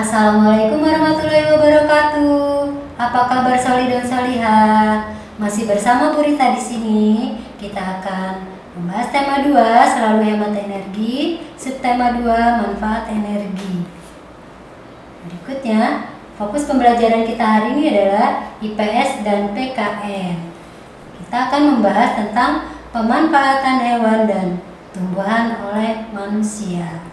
Assalamualaikum warahmatullahi wabarakatuh. Apa kabar Soli dan Solihah? Masih bersama Bu Rita di sini. Kita akan membahas tema 2, selalu hemat energi, subtema 2, manfaat energi. Berikutnya, fokus pembelajaran kita hari ini adalah IPS dan PKN. Kita akan membahas tentang pemanfaatan hewan dan tumbuhan oleh manusia.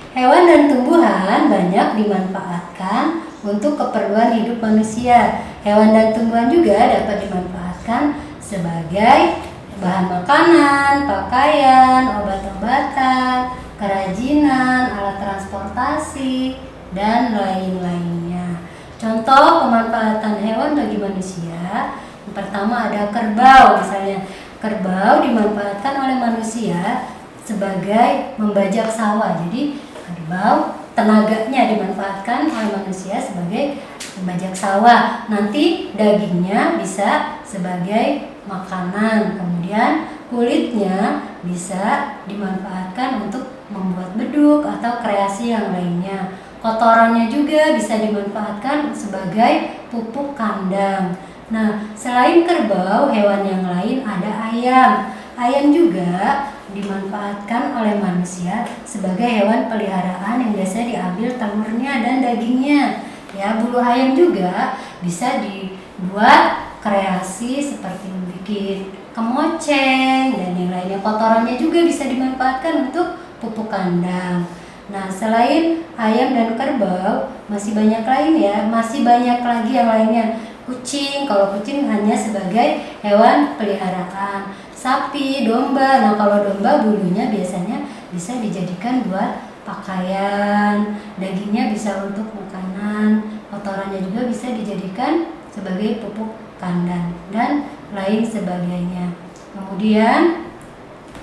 Hewan dan tumbuhan banyak dimanfaatkan untuk keperluan hidup manusia. Hewan dan tumbuhan juga dapat dimanfaatkan sebagai bahan makanan, pakaian, obat-obatan, kerajinan, alat transportasi, dan lain-lainnya. Contoh pemanfaatan hewan bagi manusia, yang pertama ada kerbau. Misalnya, kerbau dimanfaatkan oleh manusia sebagai membajak sawah. Jadi kerbau tenaganya dimanfaatkan oleh manusia sebagai membajak sawah. Nanti dagingnya bisa sebagai makanan. Kemudian kulitnya bisa dimanfaatkan untuk membuat beduk atau kreasi yang lainnya. Kotorannya juga bisa dimanfaatkan sebagai pupuk kandang. Nah, selain kerbau, hewan yang lain ada ayam. Ayam juga dimanfaatkan oleh manusia sebagai hewan peliharaan yang biasa diambil telurnya dan dagingnya. Ya, bulu ayam juga bisa dibuat kreasi seperti bikin kemoceng dan yang lainnya. Kotorannya juga bisa dimanfaatkan untuk pupuk kandang. Nah, selain ayam dan kerbau, masih banyak lain ya, masih banyak lagi yang lainnya. Kucing, kalau kucing hanya sebagai hewan peliharaan. Sapi, domba. Nah, kalau domba bulunya biasanya bisa dijadikan buat pakaian, dagingnya bisa untuk makanan, kotorannya juga bisa dijadikan sebagai pupuk kandang dan lain sebagainya. Kemudian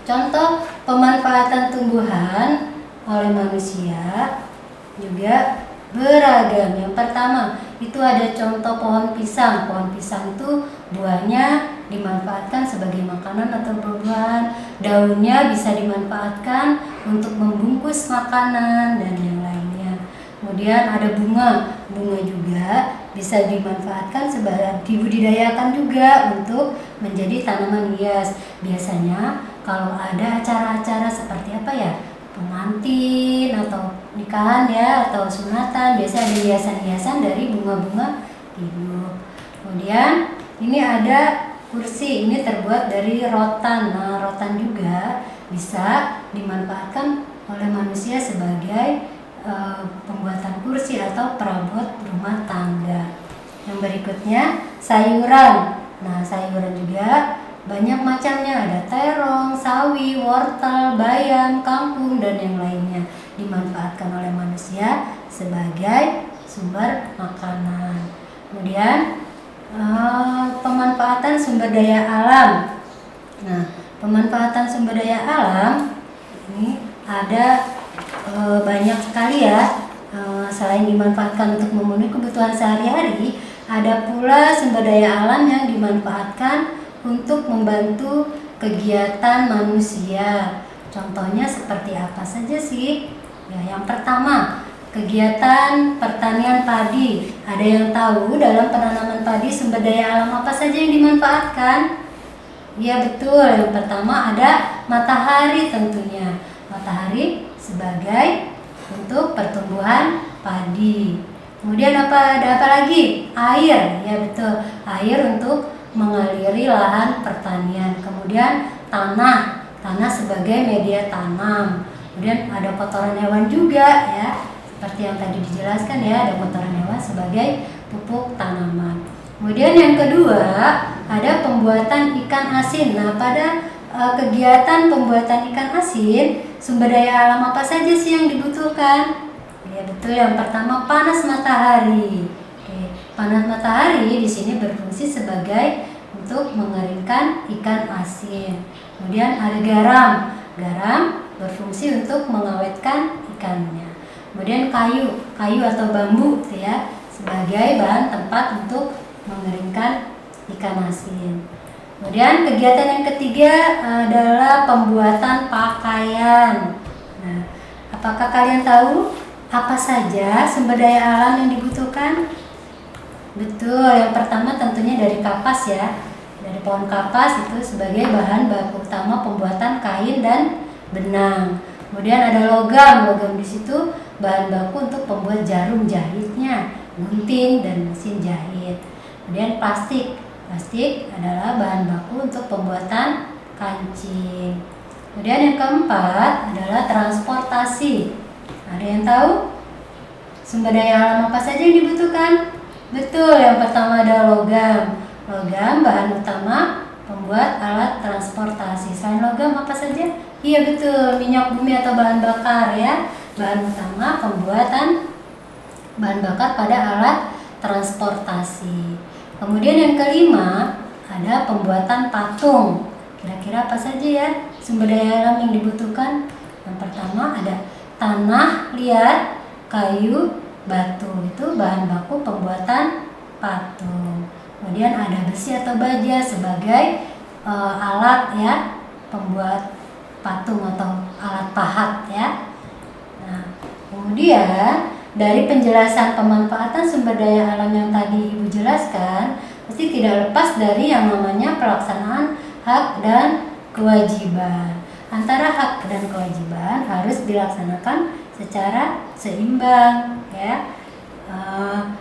contoh pemanfaatan tumbuhan oleh manusia juga beragam. Yang pertama itu ada contoh pohon pisang. Pohon pisang itu buahnya dimanfaatkan sebagai makanan atau buah-buahan, daunnya bisa dimanfaatkan untuk membungkus makanan dan yang lainnya. Kemudian ada bunga juga bisa dimanfaatkan sebagai dibudidayakan juga untuk menjadi tanaman hias. Biasanya kalau ada acara-acara seperti apa ya, pengantin atau nikahan ya, atau sunatan, biasa ada hiasan-hiasan dari bunga-bunga hidup. Kemudian ini ada kursi, ini terbuat dari rotan. Nah, rotan juga bisa dimanfaatkan oleh manusia sebagai pembuatan kursi atau perabot rumah tangga. Yang berikutnya sayuran. Nah, sayuran juga banyak macamnya, ada terong, sawi, wortel, bayam, kangkung, dan yang lainnya. Dimanfaatkan oleh manusia sebagai sumber makanan. Kemudian pemanfaatan sumber daya alam. Nah, pemanfaatan sumber daya alam ini ada banyak sekali ya. Selain dimanfaatkan untuk memenuhi kebutuhan sehari-hari, ada pula sumber daya alam yang dimanfaatkan untuk membantu kegiatan manusia. Contohnya seperti apa saja sih? Ya, yang pertama, kegiatan pertanian padi. Ada yang tahu dalam penanaman padi sumber daya alam apa saja yang dimanfaatkan? Ya, betul. Yang pertama ada matahari tentunya. Matahari sebagai untuk pertumbuhan padi. Kemudian ada apa lagi? Air. Ya, betul. Air untuk mengaliri lahan pertanian. Kemudian tanah sebagai media tanam. Kemudian ada kotoran hewan juga ya. Seperti yang tadi dijelaskan ya, ada kotoran hewan sebagai pupuk tanaman. Kemudian yang kedua, ada pembuatan ikan asin. Nah, pada kegiatan pembuatan ikan asin, sumber daya alam apa saja sih yang dibutuhkan? Ya, betul. Yang pertama panas matahari. Oke, panas matahari di sini berfungsi sebagai untuk mengeringkan ikan asin. Kemudian ada garam. Garam berfungsi untuk mengawetkan ikannya. Kemudian kayu atau bambu ya, sebagai bahan tempat untuk mengeringkan ikan asin. Kemudian kegiatan yang ketiga adalah pembuatan pakaian. Nah, apakah kalian tahu Apa saja sumber daya alam yang dibutuhkan? Betul, yang pertama tentunya dari kapas ya. Dari pohon kapas itu sebagai bahan baku utama pembuatan kain dan benang. Kemudian ada logam, logam di situ bahan baku untuk pembuat jarum jahitnya, gunting dan mesin jahit. Kemudian plastik, plastik adalah bahan baku untuk pembuatan kancing. Kemudian yang keempat adalah transportasi. Ada yang tahu sumber daya alam apa saja yang dibutuhkan? Betul, yang pertama ada logam. Logam bahan utama pembuat alat transportasi. Selain logam apa saja? Iya betul, minyak bumi atau bahan bakar ya. Bahan utama pembuatan bahan bakar pada alat transportasi. Kemudian yang kelima ada pembuatan patung. Kira-kira apa saja ya sumber daya alam yang dibutuhkan? Yang pertama ada tanah liat, kayu, batu. Itu bahan baku pembuatan patung. Kemudian ada besi atau baja sebagai alat ya pembuat patung atau alat pahat ya. Nah, kemudian dari penjelasan pemanfaatan sumber daya alam yang tadi Ibu jelaskan, pasti tidak lepas dari yang namanya pelaksanaan hak dan kewajiban. Antara hak dan kewajiban harus dilaksanakan secara seimbang ya.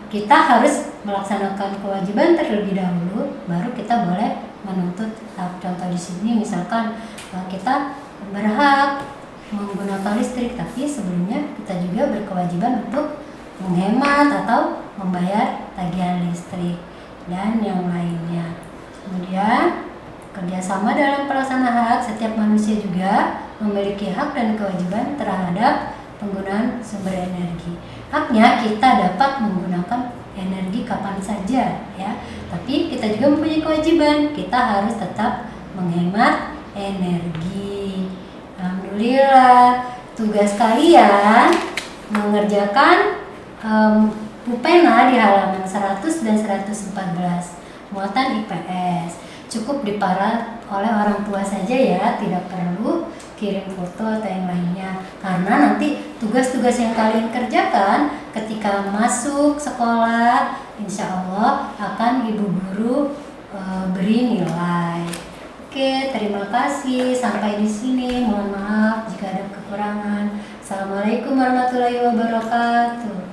Kita harus melaksanakan kewajiban terlebih dahulu, baru kita boleh menuntut hak. Contoh di sini misalkan kita berhak menggunakan listrik, tapi sebelumnya kita juga berkewajiban untuk menghemat atau membayar tagihan listrik dan yang lainnya. Kemudian kerjasama dalam pelaksanaan hak, setiap manusia juga memiliki hak dan kewajiban terhadap penggunaan sumber energi. Haknya kita dapat menggunakan energi kapan saja ya, tapi kita juga mempunyai kewajiban, kita harus tetap menghemat energi. Alhamdulillah, tugas kalian mengerjakan pupena di halaman 100 dan 114 muatan IPS. Cukup diparat oleh orang tua saja ya, tidak perlu kirim foto atau yang lainnya, karena nanti tugas-tugas yang kalian kerjakan ketika masuk sekolah insya Allah akan ibu guru beri nilai. Oke, terima kasih. Sampai di sini. Mohon maaf jika ada kekurangan. Assalamualaikum warahmatullahi wabarakatuh.